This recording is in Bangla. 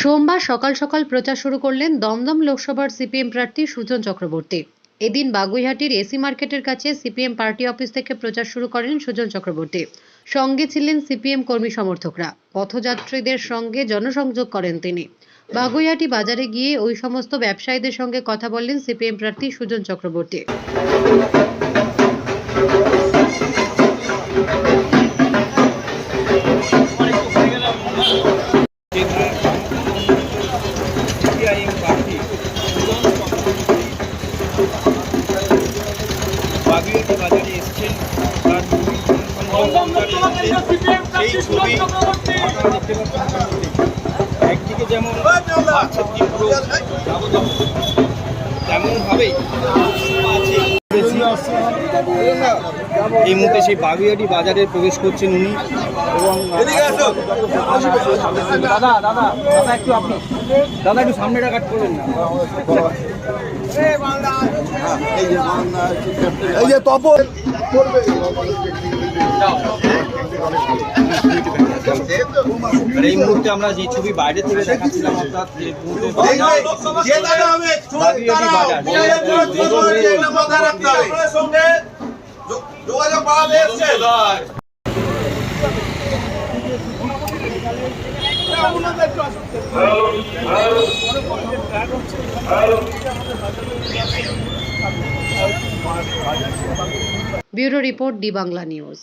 সোমবার সকাল সকাল প্রচার শুরু করলেন দমদম লোকসভার সিপিএম প্রার্থী সুজন চক্রবর্তী। এদিন বাগুইহাটির এসি মার্কেটের কাছে সিপিএম পার্টি অফিস থেকে প্রচার শুরু করেন সুজন চক্রবর্তী। সঙ্গে ছিলেন সিপিএম কর্মী সমর্থকরা। পথযাত্রীদের সঙ্গে জনসংযোগ করেন তিনি। বাগুইহাটি বাজারে গিয়ে ওই সমস্ত ব্যবসায়ীদের সঙ্গে কথা বললেন সিপিএম প্রার্থী সুজন চক্রবর্তী। বাগুইহাটি বাজারে এসছেন, তার সেই ছবি আপনারা দেখতে পাচ্ছেন। একদিকে যেমন তীব্র তেমনভাবেই এই মুহূর্তে সেই বাগুইহাটি বাজারে প্রবেশ করছেন উনি। এবং দাদা একটু সামনেটা কাট করবেন না। এই যে তপন এই মুহূর্তে আমরা যে ছবি বাইরে থেকে দেখাচ্ছিলাম, অর্থাৎ যে bureau report D Bangla news.